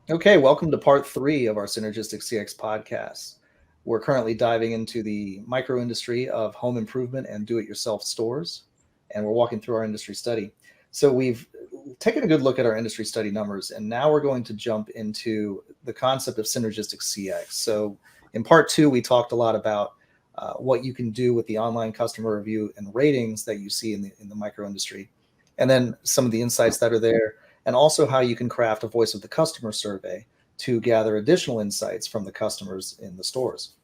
Okay, welcome to part 3 of our Synergistic CX podcast. We're currently diving into the micro industry of home improvement and do-it-yourself stores, and we're walking through our industry study. So we've taken a good look at our industry study numbers, and now we're going to jump into the concept of Synergistic CX. So in part 2, we talked a lot about what you can do with the online customer review and ratings that you see in the micro industry, and then some of the insights that are there, and also how you can craft a voice of the customer survey to gather additional insights from the customers in the stores.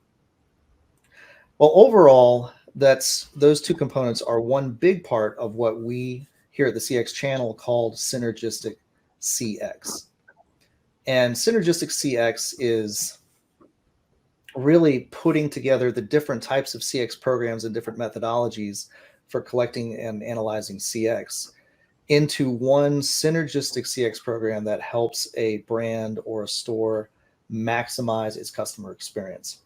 Well, overall, those two components are one big part of what we here at the CX channel called Synergistic CX. And Synergistic CX is really putting together the different types of CX programs and different methodologies for collecting and analyzing CX into one synergistic CX program that helps a brand or a store maximize its customer experience.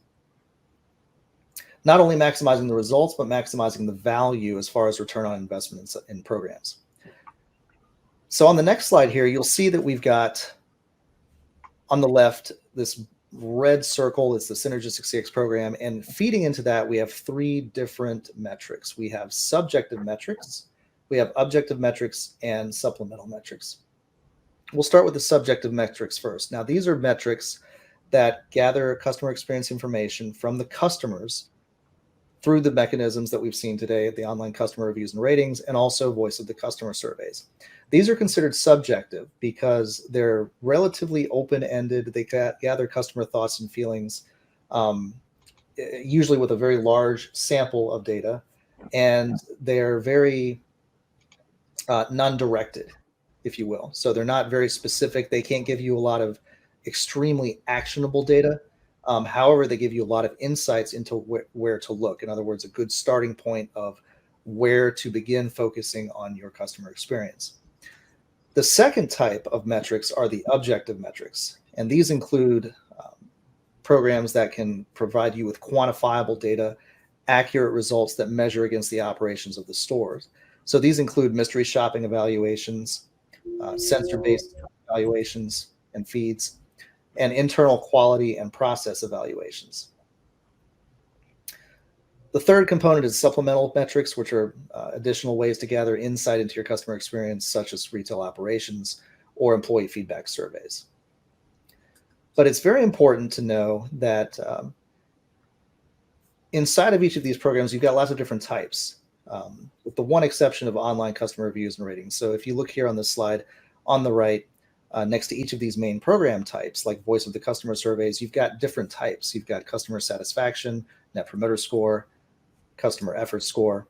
Not only maximizing the results, but maximizing the value as far as return on investment in programs. So on the next slide here, you'll see that we've got on the left this red circle is the Synergistic CX program, and feeding into that, we have 3 different metrics. We have subjective metrics, we have objective metrics, and supplemental metrics. We'll start with the subjective metrics first. Now, these are metrics that gather customer experience information from the customers through the mechanisms that we've seen today, the online customer reviews and ratings, and also voice of the customer surveys. These are considered subjective because they're relatively open-ended. They gather customer thoughts and feelings, usually with a very large sample of data, and they're very non-directed, if you will. So they're not very specific. They can't give you a lot of extremely actionable data. However, they give you a lot of insights into where to look. In other words, a good starting point of where to begin focusing on your customer experience. The second type of metrics are the objective metrics, and these include programs that can provide you with quantifiable data, accurate results that measure against the operations of the stores. So these include mystery shopping evaluations, sensor-based evaluations and feeds, and internal quality and process evaluations. The third component is supplemental metrics, which are additional ways to gather insight into your customer experience, such as retail operations or employee feedback surveys. But it's very important to know that inside of each of these programs, you've got lots of different types, with the one exception of online customer reviews and ratings. So if you look here on this slide on the right, next to each of these main program types, like voice of the customer surveys, you've got different types. You've got customer satisfaction, net promoter score, customer effort score,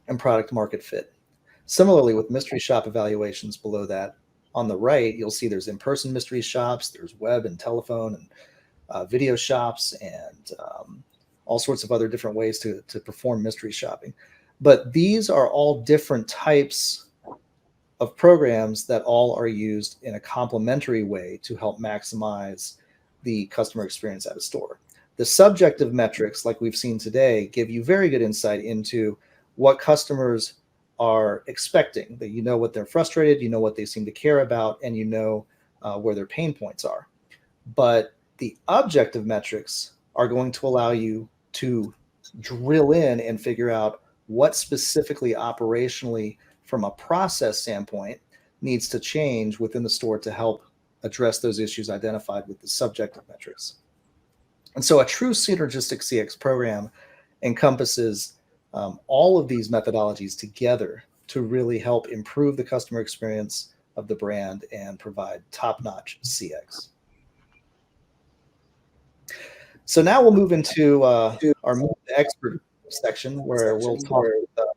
and product market fit. Similarly, with mystery shop evaluations below that, on the right, you'll see there's in-person mystery shops, there's web and telephone and video shops, and all sorts of other different ways to perform mystery shopping. But these are all different types of programs that all are used in a complementary way to help maximize the customer experience at a store. The subjective metrics, like we've seen today, give you very good insight into what customers are expecting, that you know what they're frustrated, you know what they seem to care about, and you know where their pain points are. But the objective metrics are going to allow you to drill in and figure out what specifically operationally from a process standpoint needs to change within the store to help address those issues identified with the subjective metrics. And so a true synergistic CX program encompasses all of these methodologies together to really help improve the customer experience of the brand and provide top-notch CX. So now we'll move into our Move to Expert section, where we'll talk with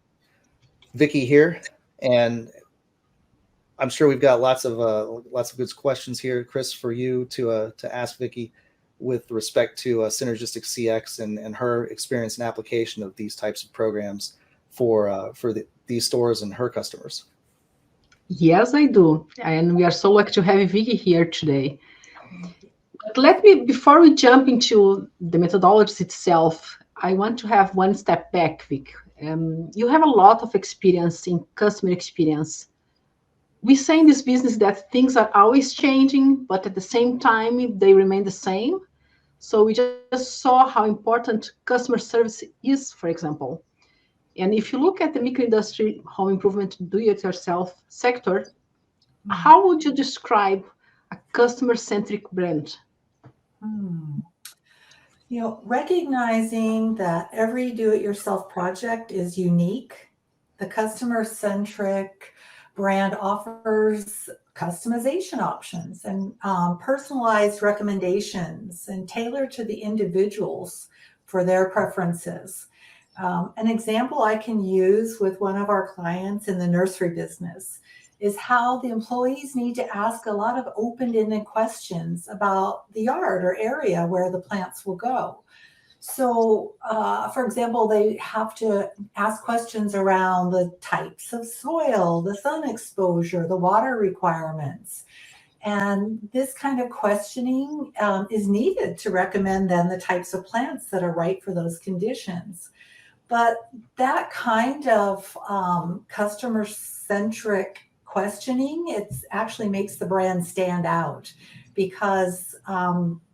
Vicki here, and I'm sure we've got lots of good questions here, Chris, for you to ask Vicki with respect to Synergistic CX and her experience and application of these types of programs for these stores and her customers. Yes, I do. And we are so lucky to have Vicki here today. But before we jump into the methodologies itself, I want to have one step back, Vic. You have a lot of experience in customer experience. We say in this business that things are always changing, but at the same time, they remain the same. So we just saw how important customer service is, for example. And if you look at the micro-industry home improvement do-it-yourself sector, how would you describe a customer-centric brand? Recognizing that every do-it-yourself project is unique, the customer-centric brand offers customization options and personalized recommendations and tailored to the individuals for their preferences. An example I can use with one of our clients in the nursery business is how the employees need to ask a lot of open-ended questions about the yard or area where the plants will go. So, for example, they have to ask questions around the types of soil, the sun exposure, the water requirements. And this kind of questioning is needed to recommend then the types of plants that are right for those conditions. But that kind of customer-centric questioning, it actually makes the brand stand out because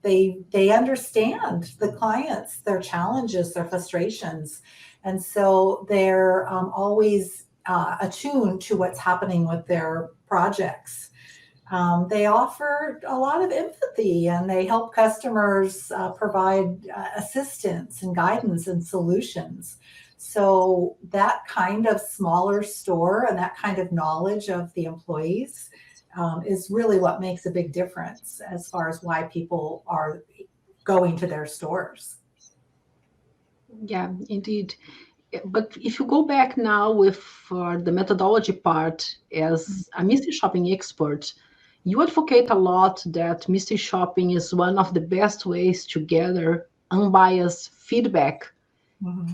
they understand the clients, their challenges, their frustrations. And so they're always attuned to what's happening with their projects. They offer a lot of empathy and they help customers provide assistance and guidance and solutions. So that kind of smaller store and that kind of knowledge of the employees is really what makes a big difference as far as why people are going to their stores. Yeah, indeed. But if you go back now with the methodology part as a mystery shopping expert, you advocate a lot that mystery shopping is one of the best ways to gather unbiased feedback.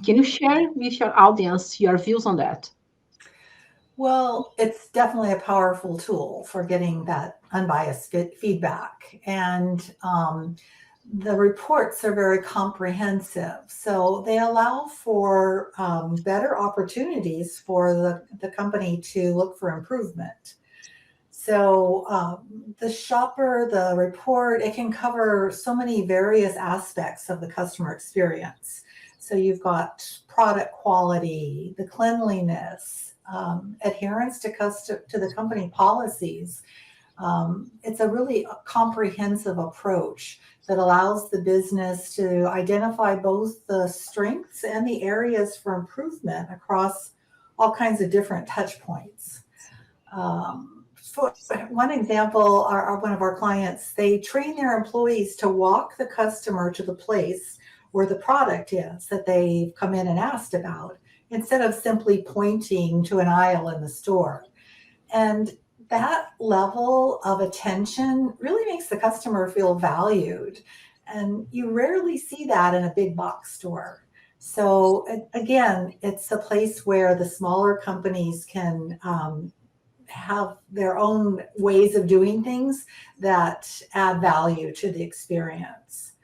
Can you share with your audience your views on that? Well, it's definitely a powerful tool for getting that unbiased feedback. And the reports are very comprehensive. So they allow for better opportunities for the company to look for improvement. So the shopper, the report, it can cover so many various aspects of the customer experience. So you've got product quality, the cleanliness, adherence to the company policies. It's a really comprehensive approach that allows the business to identify both the strengths and the areas for improvement across all kinds of different touch points. For one example, one of our clients, they train their employees to walk the customer to the place where the product is that they've come in and asked about, instead of simply pointing to an aisle in the store. And that level of attention really makes the customer feel valued. And you rarely see that in a big box store. So again, it's a place where the smaller companies can have their own ways of doing things that add value to the experience.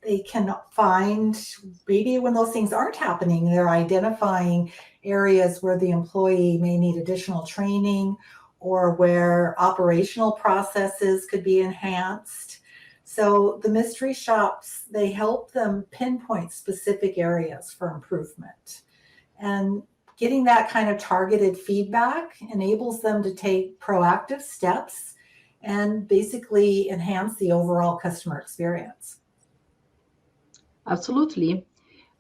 They can find, maybe when those things aren't happening, they're identifying areas where the employee may need additional training or where operational processes could be enhanced. So the mystery shops, they help them pinpoint specific areas for improvement. And getting that kind of targeted feedback enables them to take proactive steps and basically enhance the overall customer experience. Absolutely.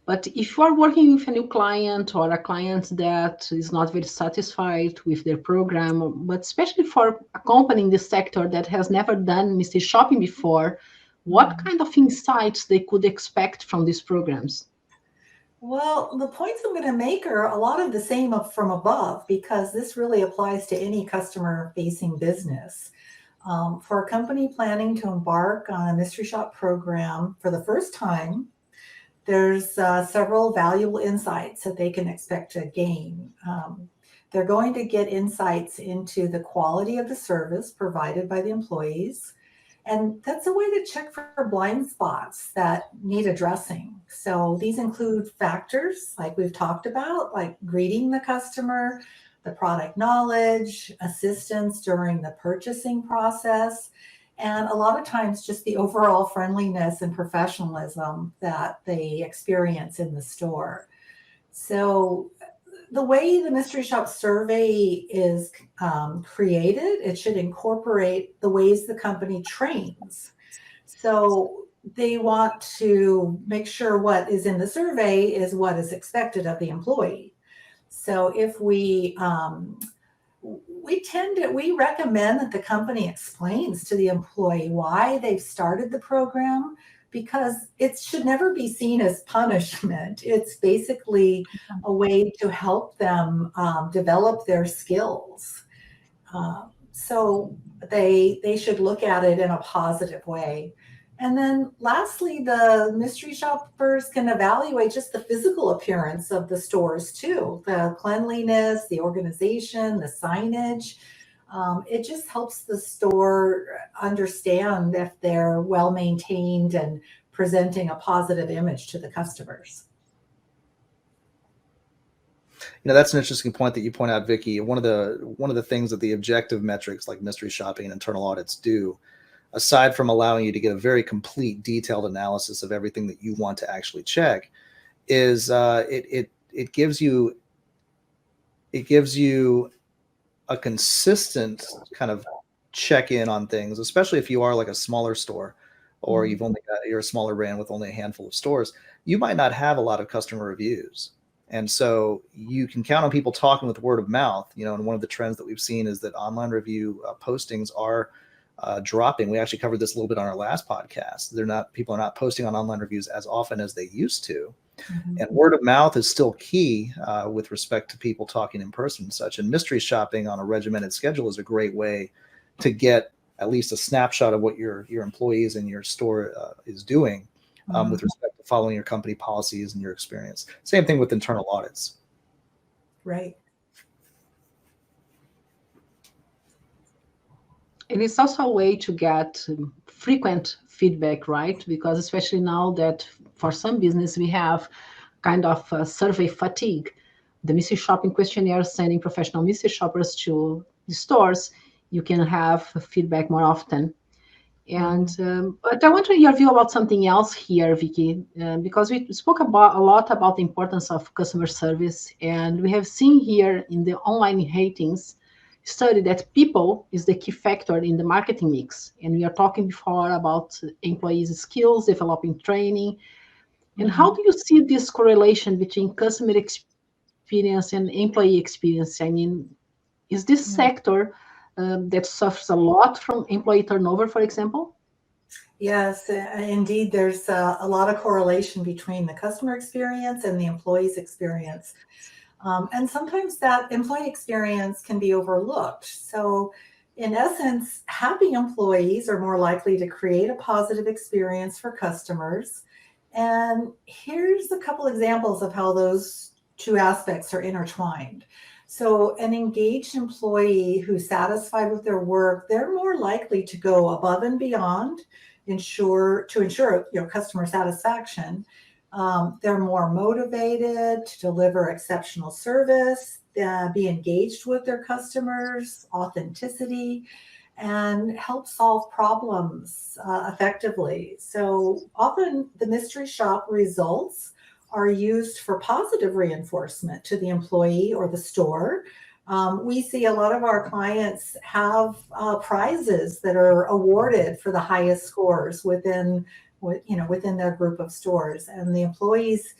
But if you are working with a new client or a client that is not very satisfied with their program, but especially for a company in this sector that has never done mystery shopping before, what kind of insights they could expect from these programs? Well, the points I'm going to make are a lot of the same from above, because this really applies to any customer-facing business. For a company planning to embark on a mystery shop program for the first time, there's several valuable insights that they can expect to gain. They're going to get insights into the quality of the service provided by the employees And that's a way to check for blind spots that need addressing. So these include factors like we've talked about, like greeting the customer, the product knowledge, assistance during the purchasing process, and a lot of times just the overall friendliness and professionalism that they experience in the store. So the way the mystery shop survey is created, it should incorporate the ways the company trains. So they want to make sure what is in the survey is what is expected of the employee. So if we recommend that the company explains to the employee why they've started the program, because it should never be seen as punishment. It's basically a way to help them develop their skills. So they should look at it in a positive way. And then lastly, the mystery shoppers can evaluate just the physical appearance of the stores too, the cleanliness, the organization, the signage. It just helps the store understand if they're well maintained and presenting a positive image to the customers. That's an interesting point that you point out, Vicki. One of the things that the objective metrics like mystery shopping and internal audits do, aside from allowing you to get a very complete, detailed analysis of everything that you want to actually check, is it gives you a consistent kind of check-in on things, especially if you are like a smaller store or you're a smaller brand with only a handful of stores. You might not have a lot of customer reviews. And so you can count on people talking with word of mouth, and one of the trends that we've seen is that online review postings are dropping. We actually covered this a little bit on our last podcast. People are not posting on online reviews as often as they used to. Mm-hmm. And word of mouth is still key with respect to people talking in person and such. And mystery shopping on a regimented schedule is a great way to get at least a snapshot of what your employees in your store is doing with respect to following your company policies and your experience. Same thing with internal audits. Right. And it's also a way to get frequent feedback, right? Because especially now that for some business, we have kind of survey fatigue. The mystery shopping questionnaire sending professional mystery shoppers to the stores, you can have feedback more often. And but I want to hear your view about something else here, Vicki, because we spoke a lot about the importance of customer service, and we have seen here in the online ratings study that people is the key factor in the marketing mix. And we are talking before about employees' skills, developing training. And how do you see this correlation between customer experience and employee experience? I mean, is this sector that suffers a lot from employee turnover, for example? Yes, indeed. There's a lot of correlation between the customer experience and the employee's experience. And sometimes that employee experience can be overlooked. So in essence, happy employees are more likely to create a positive experience for customers. And here's a couple examples of how those two aspects are intertwined. So an engaged employee who's satisfied with their work, they're more likely to go above and beyond to ensure customer satisfaction. They're more motivated to deliver exceptional service, be engaged with their customers, authenticity, and help solve problems effectively. So often the mystery shop results are used for positive reinforcement to the employee or the store. We see a lot of our clients have prizes that are awarded for the highest scores within their group of stores, and the employees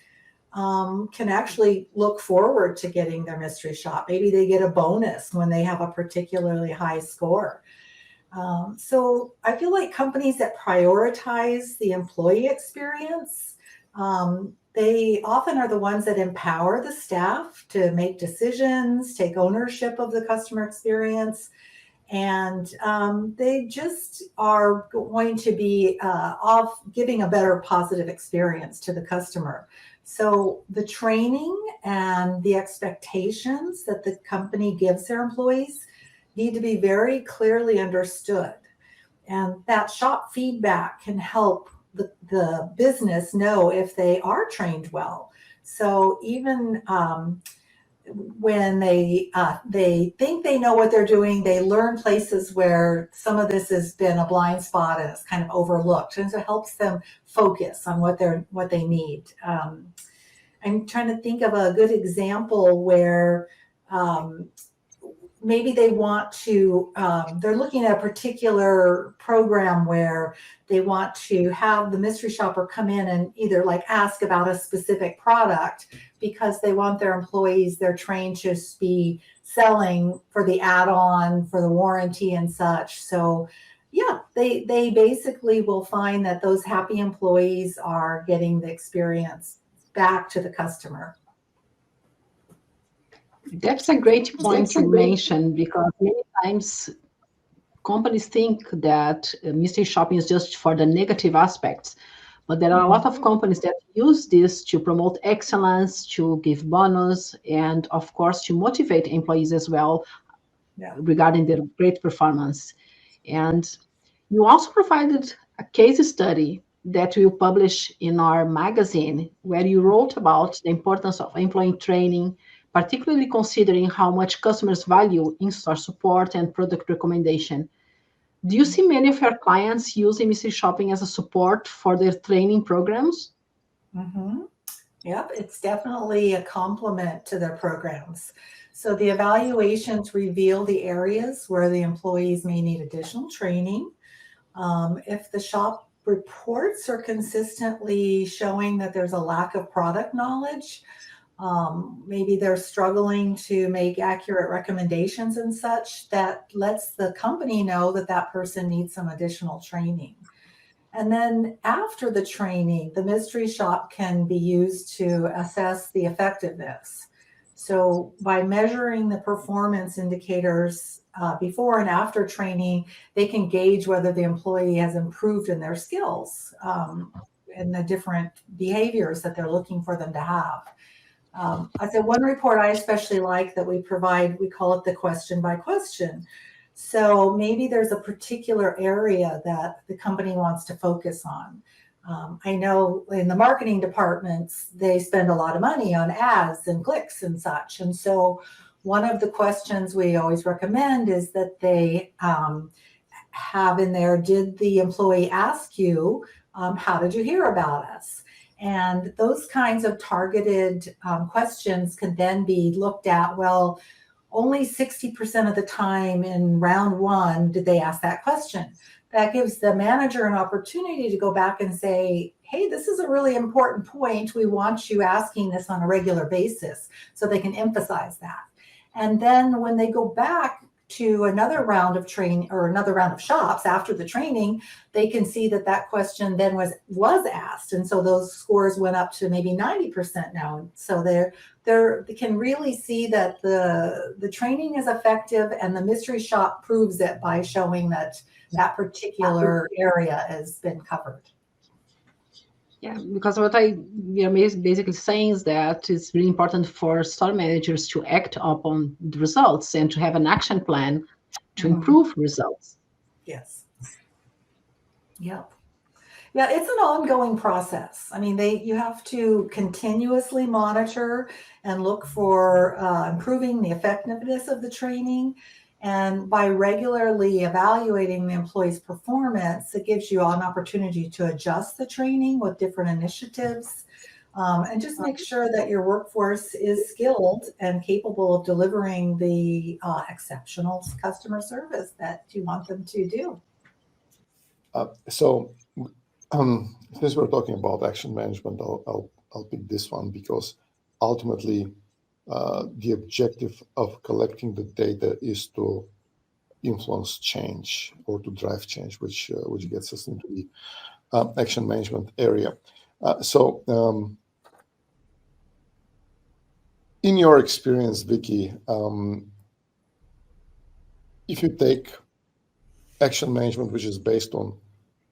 can actually look forward to getting their mystery shop. Maybe they get a bonus when they have a particularly high score. So I feel like companies that prioritize the employee experience, they often are the ones that empower the staff to make decisions, take ownership of the customer experience, and they just are going to be giving a better positive experience to the customer. So the training and the expectations that the company gives their employees need to be very clearly understood. And that shop feedback can help the business know if they are trained well. So even when they think they know what they're doing, they learn places where some of this has been a blind spot and it's kind of overlooked, and so it helps them focus on what they need. I'm trying to think of a good example where maybe they want to, they're looking at a particular program where they want to have the mystery shopper come in and either like ask about a specific product because they want their employees, they're trained to be selling for the add-on, for the warranty and such. So yeah, they basically will find that those happy employees are getting the experience back to the customer. That's a great point to mention, because many times companies think that mystery shopping is just for the negative aspects, but there are a lot of companies that use this to promote excellence, to give bonus, and of course to motivate employees as well regarding their great performance. And you also provided a case study that we'll publish in our magazine, where you wrote about the importance of employee training, particularly considering how much customers value in-store support and product recommendation. Do you see many of your clients using mystery shopping as a support for their training programs? Mm-hmm. Yep, it's definitely a complement to their programs. So the evaluations reveal the areas where the employees may need additional training. If the shop reports are consistently showing that there's a lack of product knowledge, maybe they're struggling to make accurate recommendations and such, that lets the company know that that person needs some additional training. And then after the training, the mystery shop can be used to assess the effectiveness. So by measuring the performance indicators before and after training, they can gauge whether the employee has improved in their skills and the different behaviors that they're looking for them to have. I said one report I especially like that we provide, we call it the question by question. So maybe there's a particular area that the company wants to focus on. I know in the marketing departments, they spend a lot of money on ads and clicks and such. And so one of the questions we always recommend is that they have in there, did the employee ask you, how did you hear about us? And those kinds of targeted questions can then be looked at. Well, only 60% of the time in round one did they ask that question. That gives the manager an opportunity to go back and say, hey, this is a really important point. We want you asking this on a regular basis, so they can emphasize that. And then when they go back to another round of training or another round of shops after the training, they can see that that question then was asked. And so those scores went up to maybe 90% now. So they can really see that the training is effective, and the mystery shop proves it by showing that that particular area has been covered. Yeah, because what I basically saying is that it's really important for store managers to act upon the results and to have an action plan to improve results. Yes. Yep. Yeah, it's an ongoing process. I mean, you have to continuously monitor and look for improving the effectiveness of the training. And by regularly evaluating the employee's performance, it gives you an opportunity to adjust the training with different initiatives, and just make sure that your workforce is skilled and capable of delivering the exceptional customer service that you want them to do. Since we're talking about action management, I'll pick this one because ultimately the objective of collecting the data is to influence change or to drive change, which gets us into the action management area. In your experience, Vicky, if you take action management, which is based on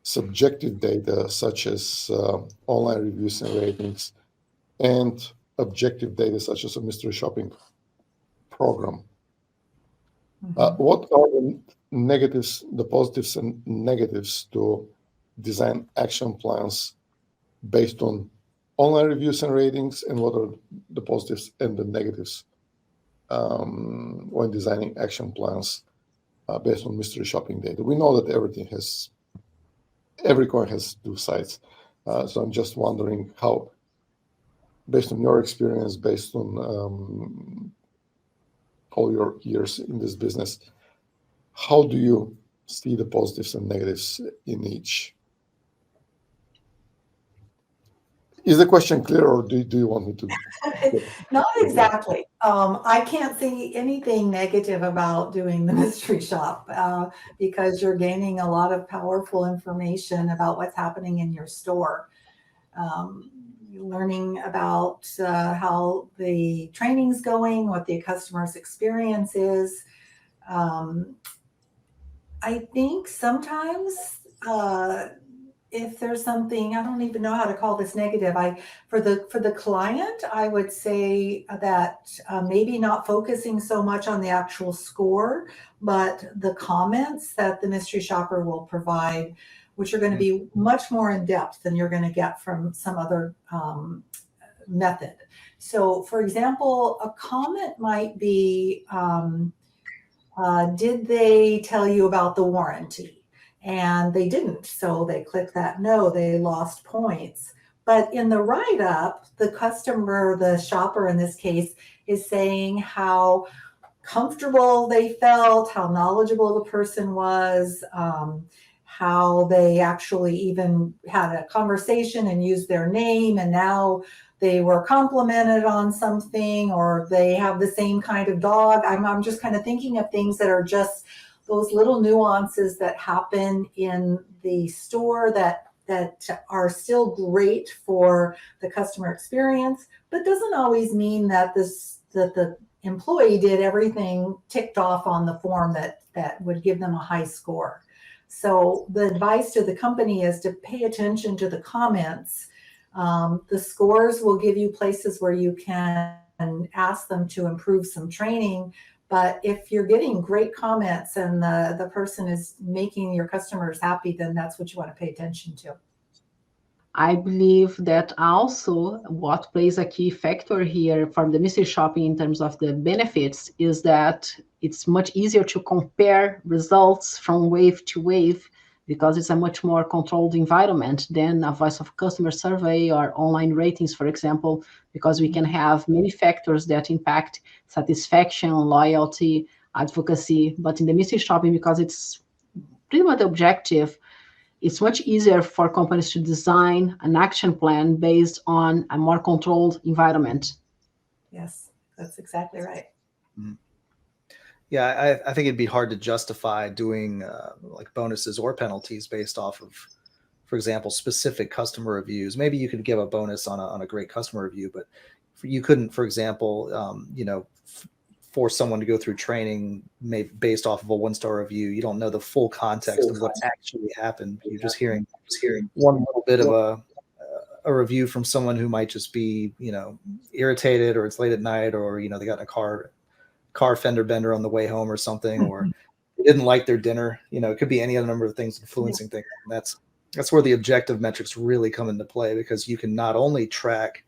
subjective data such as online reviews and ratings, and objective data such as a mystery shopping program, what are the negatives, the positives and negatives to design action plans based on online reviews and ratings, and what are the positives and the negatives when designing action plans based on mystery shopping data. We know that every coin has two sides. So I'm just wondering how, based on your experience, based on all your years in this business, how do you see the positives and negatives in each? Is the question clear, or do you want me to? Not exactly. I can't see anything negative about doing the mystery shop because you're gaining a lot of powerful information about what's happening in your store. You're learning about how the training's going, what the customer's experience is. I think sometimes if there's something, I don't even know how to call this negative. For the client, I would say that maybe not focusing so much on the actual score, but the comments that the mystery shopper will provide, which are going to be much more in depth than you're going to get from some other method. So, for example, a comment might be, did they tell you about the warranty? And they didn't, so they clicked that no, they lost points. But in the write-up, the customer, the shopper in this case, is saying how comfortable they felt, how knowledgeable the person was, how they actually even had a conversation and used their name, and now they were complimented on something, or they have the same kind of dog. I'm just kind of thinking of things that are just those little nuances that happen in the store that are still great for the customer experience, but doesn't always mean that the employee did everything ticked off on the form that would give them a high score. So the advice to the company is to pay attention to the comments. The scores will give you places where you can ask them to improve some training. But if you're getting great comments and the person is making your customers happy, then that's what you want to pay attention to. I believe that also what plays a key factor here from the mystery shopping in terms of the benefits is that it's much easier to compare results from wave to wave because it's a much more controlled environment than a voice of customer survey or online ratings, for example, because we can have many factors that impact satisfaction, loyalty, advocacy. But in the mystery shopping, because it's pretty much objective, it's much easier for companies to design an action plan based on a more controlled environment. Yes, that's exactly right. Mm-hmm. Yeah, I think it'd be hard to justify doing like bonuses or penalties based off of, for example, specific customer reviews. Maybe you could give a bonus on a great customer review, but you couldn't, for example, force someone to go through training based off of a 1-star review. You don't know the full context of what actually happened. You're just hearing one little bit of a review from someone who might just be, irritated, or it's late at night, or, they got in a car fender bender on the way home or something, or they didn't like their dinner. It could be any other number of things influencing things. And that's where the objective metrics really come into play, because you can not only track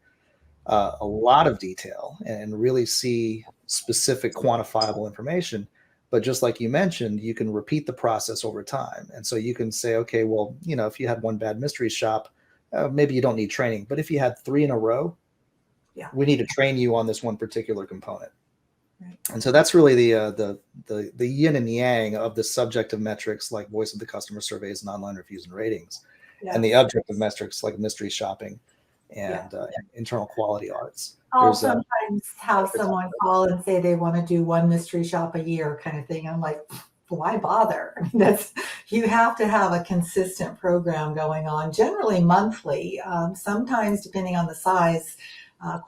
a lot of detail and really see specific quantifiable information, but just like you mentioned, you can repeat the process over time. And so you can say, okay, well, if you had one bad mystery shop, maybe you don't need training, but if you had 3 in a row, we need to train you on this one particular component. Right. And so that's really the yin and yang of the subjective metrics, like voice of the customer surveys and online reviews and ratings, and the objective metrics like mystery shopping and internal quality audits. I'll sometimes have someone call and say they want to do one mystery shop a year kind of thing. I'm like, why bother? I mean, you have to have a consistent program going on, generally monthly. Sometimes, depending on the size,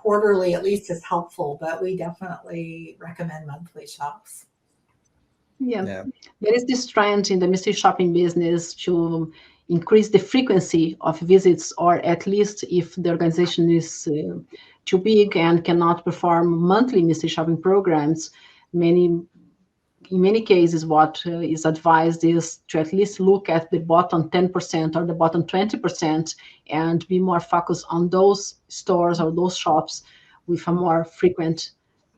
quarterly at least is helpful, but we definitely recommend monthly shops. Yeah. There is this trend in the mystery shopping business to increase the frequency of visits, or at least if the organization is too big and cannot perform monthly mystery shopping programs, many in many cases, what is advised is to at least look at the bottom 10% or the bottom 20% and be more focused on those stores or those shops with a more frequent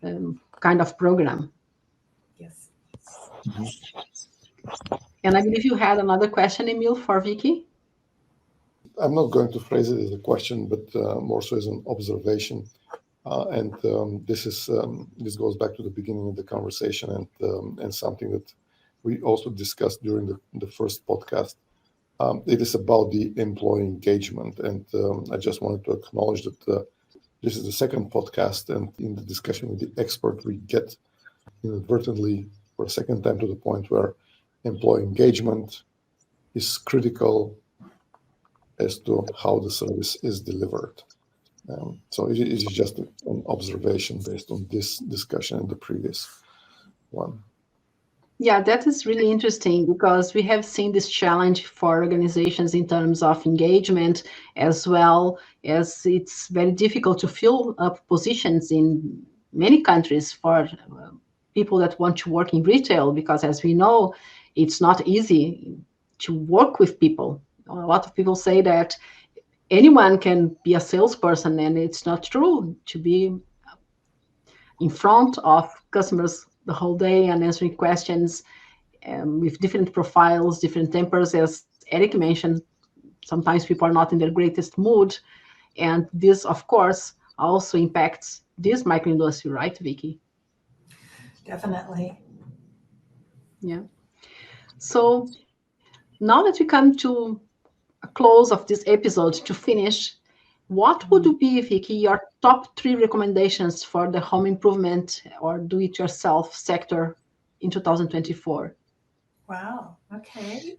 kind of program. Yes. And I believe you had another question, Emil, for Vicky. I'm not going to phrase it as a question, but more so as an observation. This goes back to the beginning of the conversation and something that we also discussed during the first podcast. It is about the employee engagement, and I just wanted to acknowledge that this is the second podcast, and in the discussion with the expert, we get inadvertently for a second time to the point where employee engagement is critical as to how the service is delivered. So it is just an observation based on this discussion and the previous one. Yeah, that is really interesting because we have seen this challenge for organizations in terms of engagement, as well as it's very difficult to fill up positions in many countries for people that want to work in retail, because as we know, it's not easy to work with people. A lot of people say that anyone can be a salesperson, and it's not true. To be in front of customers the whole day and answering questions with different profiles, different tempers, as Eric mentioned, sometimes people are not in their greatest mood. And this, of course, also impacts this microindustry, right, Vicky? Definitely. Yeah. So now that we come to a close of this episode, to finish, what would be, Vicky, your top 3 recommendations for the home improvement or do-it-yourself sector in 2024? Wow. Okay.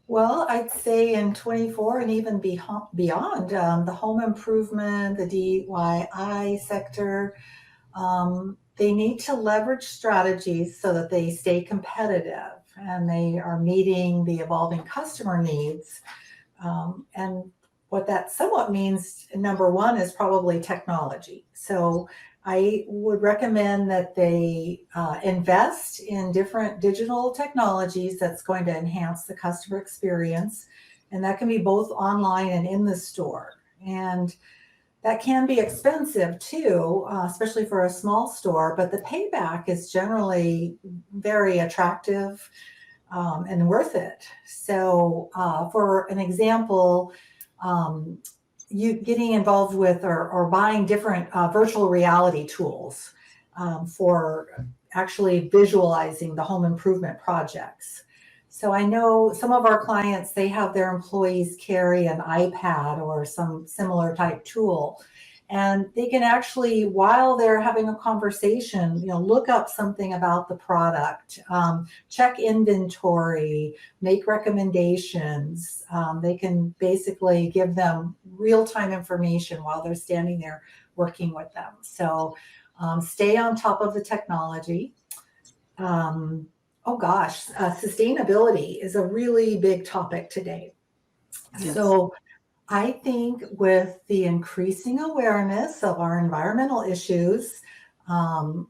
Well, I'd say in 24 and even beyond, the home improvement, the DIY sector, they need to leverage strategies so that they stay competitive and they are meeting the evolving customer needs. And what that somewhat means, number one, is probably technology. So I would recommend that they invest in different digital technologies that's going to enhance the customer experience. And that can be both online and in the store. And that can be expensive too, especially for a small store, but the payback is generally very attractive and worth it. So for an example, you getting involved with or buying different virtual reality tools for actually visualizing the home improvement projects. So I know some of our clients, they have their employees carry an iPad or some similar type tool, and they can actually, while they're having a conversation, look up something about the product, check inventory, make recommendations. They can basically give them real-time information while they're standing there working with them. So stay on top of the technology. Sustainability is a really big topic today. Yes. So I think with the increasing awareness of our environmental issues,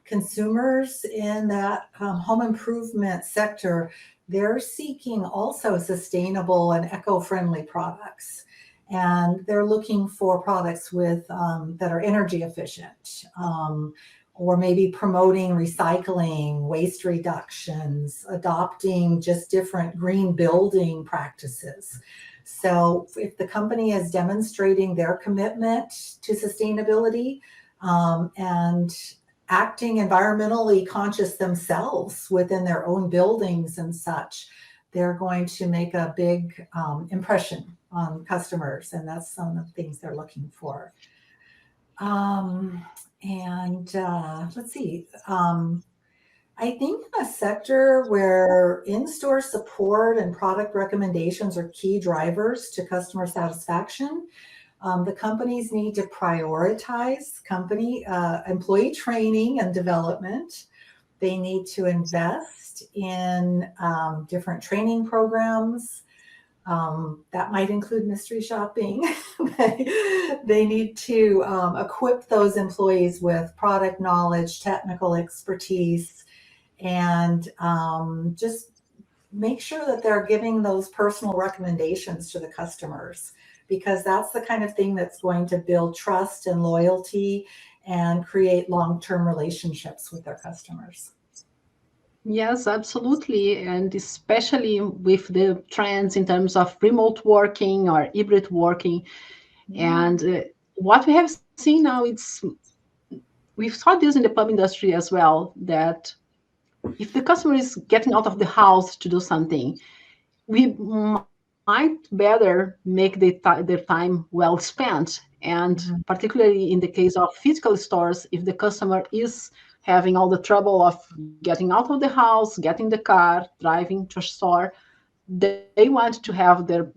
consumers in that home improvement sector, they're seeking also sustainable and eco-friendly products. And they're looking for products with that are energy efficient, or maybe promoting recycling, waste reductions, adopting just different green building practices. So if the company is demonstrating their commitment to sustainability and acting environmentally conscious themselves within their own buildings and such, they're going to make a big impression on customers. And that's some of the things they're looking for. Let's see. I think in a sector where in-store support and product recommendations are key drivers to customer satisfaction, the companies need to prioritize employee training and development. They need to invest in different training programs. That might include mystery shopping. They need to equip those employees with product knowledge, technical expertise, and just make sure that they're giving those personal recommendations to the customers, because that's the kind of thing that's going to build trust and loyalty and create long-term relationships with their customers. Yes, absolutely. And especially with the trends in terms of remote working or hybrid working. And what we have seen now, we've saw this in the pub industry as well, that if the customer is getting out of the house to do something, we might better make their time well spent. And particularly in the case of physical stores, if the customer is having all the trouble of getting out of the house, getting the car, driving to a store, they want to have their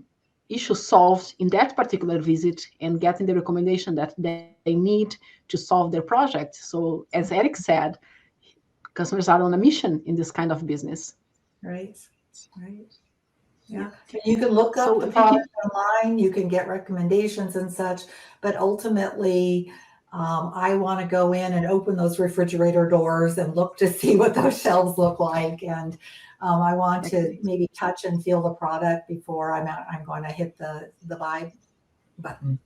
issue solved in that particular visit and getting the recommendation that they need to solve their project. So as Eric said, customers are on a mission in this kind of business. Right. Yeah. You can look up the product online, you can get recommendations and such, but ultimately, I want to go in and open those refrigerator doors and look to see what those shelves look like. And I want to maybe touch and feel the product before I'm going to hit the buy button.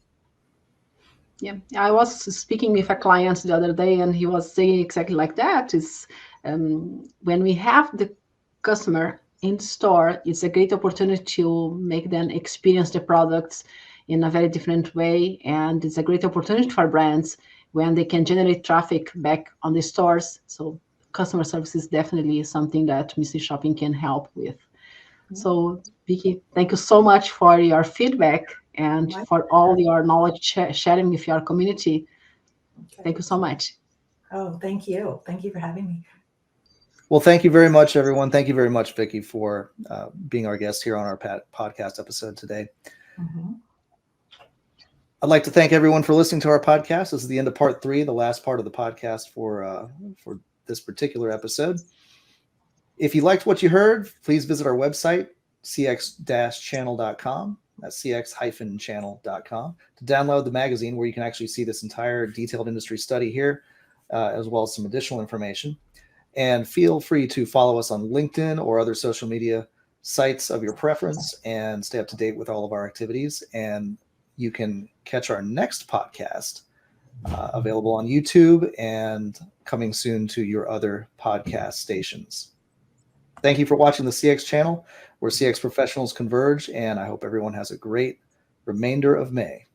Yeah, I was speaking with a client the other day, and he was saying exactly like that. Is when we have the customer in store, it's a great opportunity to make them experience the products in a very different way, and it's a great opportunity for brands when they can generate traffic back on the stores. So customer service is definitely something that Mystery Shopping can help with. So Vicky, thank you so much for your feedback and for all your knowledge sharing with your community. Okay. Thank you so much. Oh, thank you. Thank you for having me. Well, thank you very much, everyone. Thank you very much, Vicky, for being our guest here on our podcast episode today. I'd like to thank everyone for listening to our podcast. This is the end of part 3, the last part of the podcast for this particular episode. If you liked what you heard, please visit our website, cx-channel.com. That's cx-channel.com to download the magazine, where you can actually see this entire detailed industry study here, as well as some additional information. And feel free to follow us on LinkedIn or other social media sites of your preference and stay up to date with all of our activities. And you can catch our next podcast available on YouTube and coming soon to your other podcast stations. Thank you for watching the CX channel, where CX professionals converge, and I hope everyone has a great remainder of May.